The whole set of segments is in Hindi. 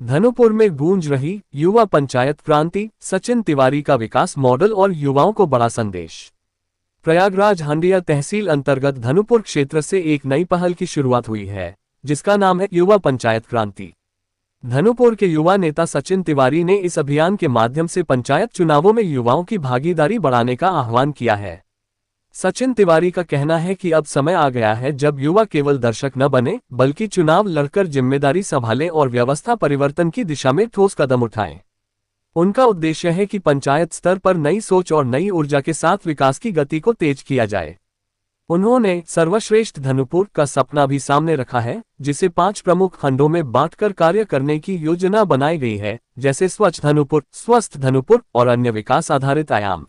धनुपुर में गूंज रही युवा पंचायत क्रांति, सचिन तिवारी का विकास मॉडल और युवाओं को बड़ा संदेश। प्रयागराज हंडिया तहसील अंतर्गत धनुपुर क्षेत्र से एक नई पहल की शुरुआत हुई है, जिसका नाम है युवा पंचायत क्रांति। धनुपुर के युवा नेता सचिन तिवारी ने इस अभियान के माध्यम से पंचायत चुनावों में युवाओं की भागीदारी बढ़ाने का आह्वान किया है। सचिन तिवारी का कहना है कि अब समय आ गया है जब युवा केवल दर्शक न बने, बल्कि चुनाव लड़कर जिम्मेदारी संभालें और व्यवस्था परिवर्तन की दिशा में ठोस कदम उठाएं। उनका उद्देश्य है कि पंचायत स्तर पर नई सोच और नई ऊर्जा के साथ विकास की गति को तेज किया जाए। उन्होंने सर्वश्रेष्ठ धनुपुर का सपना भी सामने रखा है, जिसे 5 प्रमुख खंडों में बांटकर कार्य करने की योजना बनाई गई है, जैसे स्वच्छ धनुपुर, स्वस्थ धनुपुर और अन्य विकास आधारित आयाम।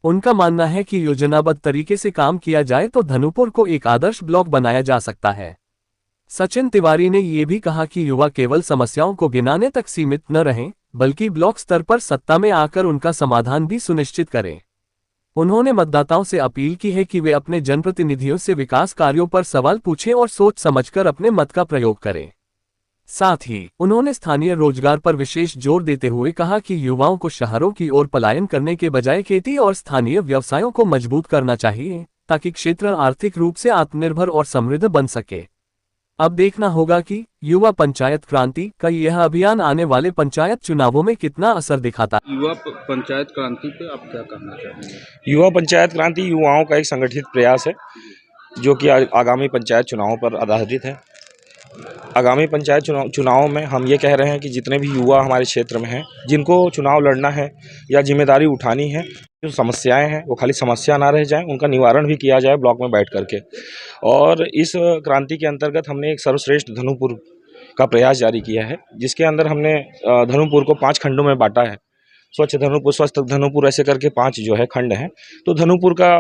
उनका मानना है कि योजनाबद्ध तरीके से काम किया जाए तो धनुपुर को एक आदर्श ब्लॉक बनाया जा सकता है। सचिन तिवारी ने यह भी कहा कि युवा केवल समस्याओं को गिनाने तक सीमित न रहें, बल्कि ब्लॉक स्तर पर सत्ता में आकर उनका समाधान भी सुनिश्चित करें। उन्होंने मतदाताओं से अपील की है कि वे अपने जनप्रतिनिधियों से विकास कार्यों पर सवाल पूछें और सोच समझकर अपने मत का प्रयोग करें। साथ ही उन्होंने स्थानीय रोजगार पर विशेष जोर देते हुए कहा कि युवाओं को शहरों की ओर पलायन करने के बजाय खेती और स्थानीय व्यवसायों को मजबूत करना चाहिए, ताकि क्षेत्र आर्थिक रूप से आत्मनिर्भर और समृद्ध बन सके। अब देखना होगा कि युवा पंचायत क्रांति का यह अभियान आने वाले पंचायत चुनावों में कितना असर दिखाता है। युवा पंचायत क्रांति पे आप क्या कहना चाहेंगे? युवा पंचायत क्रांति युवाओं का एक संगठित प्रयास है, जो कि आगामी पंचायत चुनावों पर आधारित है। आगामी पंचायत चुनावों में हम ये कह रहे हैं कि जितने भी युवा हमारे क्षेत्र में हैं, जिनको चुनाव लड़ना है या जिम्मेदारी उठानी है, जो समस्याएं हैं वो खाली समस्या ना रह जाएं, उनका निवारण भी किया जाए ब्लॉक में बैठ करके। और इस क्रांति के अंतर्गत हमने एक सर्वश्रेष्ठ धनुपुर का प्रयास जारी किया है, जिसके अंदर हमने धनुपुर को 5 खंडों में बांटा है। स्वच्छ धनुपुर, स्वस्थ धनुपुर, ऐसे करके 5 जो है खंड हैं। तो धनुपुर का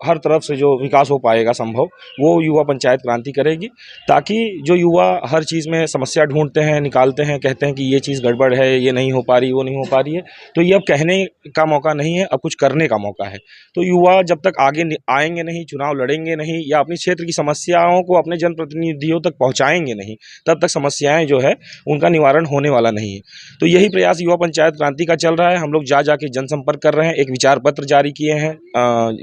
हर तरफ से जो विकास हो पाएगा संभव, वो युवा पंचायत क्रांति करेगी, ताकि जो युवा हर चीज़ में समस्या ढूंढते हैं, निकालते हैं, कहते हैं कि ये चीज़ गड़बड़ है, ये नहीं हो पा रही, वो नहीं हो पा रही है, तो ये अब कहने का मौका नहीं है, अब कुछ करने का मौका है। तो युवा जब तक आगे आएंगे नहीं, चुनाव लड़ेंगे नहीं, या अपने क्षेत्र की समस्याओं को अपने जनप्रतिनिधियों तक पहुँचाएंगे नहीं, तब तक समस्याएँ जो है उनका निवारण होने वाला नहीं है। तो यही प्रयास युवा पंचायत क्रांति का चल रहा है। हम लोग जा के जनसंपर्क कर रहे हैं, एक विचार पत्र जारी किए हैं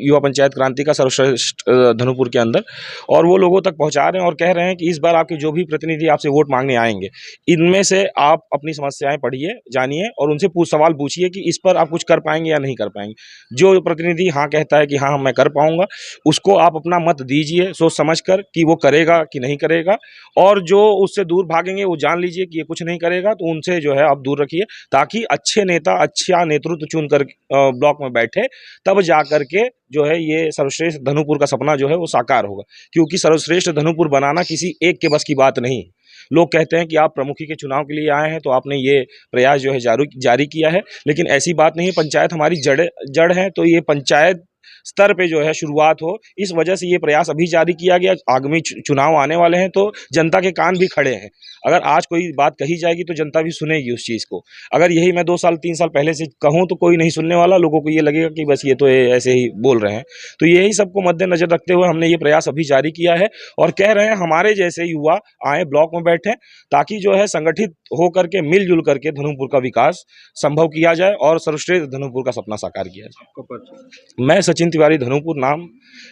युवा पंचायत क्रांति का सर्वश्रेष्ठ धनुपुर के अंदर, और वो लोगों तक पहुंचा रहे हैं और कह रहे हैं कि इस बार आपके जो भी प्रतिनिधि आपसे वोट मांगने आएंगे, इनमें से आप अपनी समस्याएं पढ़िए, जानिए और उनसे सवाल पूछिए कि इस पर आप कुछ कर पाएंगे या नहीं कर पाएंगे। जो प्रतिनिधि हाँ कहता है कि हाँ मैं कर पाऊंगा, उसको आप अपना मत दीजिए सोच समझकर कि वो करेगा कि नहीं करेगा, और जो उससे दूर भागेंगे वो जान लीजिए कि ये कुछ नहीं करेगा, तो उनसे जो है आप दूर रखिए, ताकि अच्छे नेता, अच्छा नेतृत्व चुनकर ब्लॉक में बैठे, तब जा करके जो है ये सर्वश्रेष्ठ धनुपुर का सपना जो है वो साकार होगा। क्योंकि सर्वश्रेष्ठ धनुपुर बनाना किसी एक के बस की बात नहीं। लोग कहते हैं कि आप प्रमुखी के चुनाव के लिए आए हैं तो आपने ये प्रयास जो है जारी किया है, लेकिन ऐसी बात नहीं। पंचायत हमारी जड़ है, तो ये पंचायत स्तर पे जो है शुरुआत हो, इस वजह से ये प्रयास अभी जारी किया गया। आगामी चुनाव आने वाले हैं, तो जनता के कान भी खड़े हैं। अगर आज कोई बात कही जाएगी तो जनता भी सुनेगी उस चीज़ को। अगर यही मैं 2 साल 3 साल पहले से कहूँ तो कोई नहीं सुनने वाला, लोगों को ये लगेगा कि बस ये तो ऐसे ही बोल रहे हैं। तो यही सबको मद्देनजर रखते हुए हमने ये प्रयास अभी जारी किया है, और कह रहे हैं हमारे जैसे युवा आए ब्लॉक में बैठे, ताकि जो है संगठित होकर के मिलजुल करके धनुपुर का विकास संभव किया जाए और सर्वश्रेष्ठ धनुपुर का सपना साकार किया जाए। मैं सचिन तिवारी, धनुपुर नाम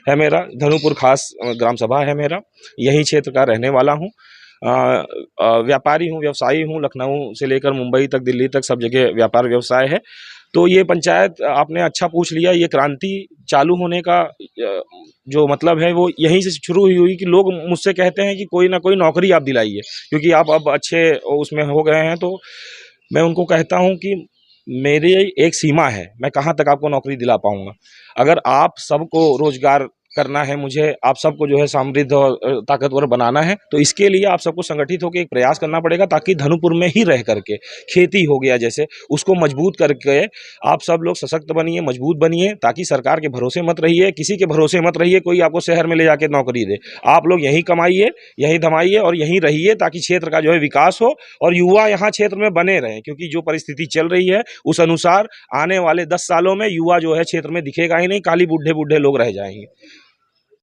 है मेरा, धनुपुर खास ग्राम सभा है मेरा, यही क्षेत्र का रहने वाला हूँ। व्यापारी हूँ, व्यवसायी हूँ, लखनऊ से लेकर मुंबई तक, दिल्ली तक सब जगह व्यापार व्यवसाय है। तो ये पंचायत आपने अच्छा पूछ लिया, ये क्रांति चालू होने का जो मतलब है वो यहीं से शुरू हुई कि लोग मुझसे कहते हैं कि कोई ना कोई नौकरी आप दिलाइए, क्योंकि आप अब अच्छे उसमें हो गए हैं। तो मैं उनको कहता हूँ कि मेरी एक सीमा है, मैं कहाँ तक आपको नौकरी दिला पाऊंगा। अगर आप सबको रोजगार करना है, मुझे आप सबको जो है समृद्ध और ताकतवर बनाना है, तो इसके लिए आप सबको संगठित होकर एक प्रयास करना पड़ेगा, ताकि धनुपुर में ही रह करके खेती हो गया जैसे, उसको मजबूत करके आप सब लोग सशक्त बनिए, मजबूत बनिए, ताकि सरकार के भरोसे मत रहिए, किसी के भरोसे मत रहिए कोई आपको शहर में ले जाके नौकरी दे। आप लोग यहीं कमाइए, यहीं धमाइए और यहीं रहिए, ताकि क्षेत्र का जो है विकास हो और युवा यहाँ क्षेत्र में बने रहें। क्योंकि जो परिस्थिति चल रही है उस अनुसार आने वाले 10 सालों में युवा जो है क्षेत्र में दिखेगा ही नहीं, खाली बूढ़े बूढ़े लोग रह जाएंगे।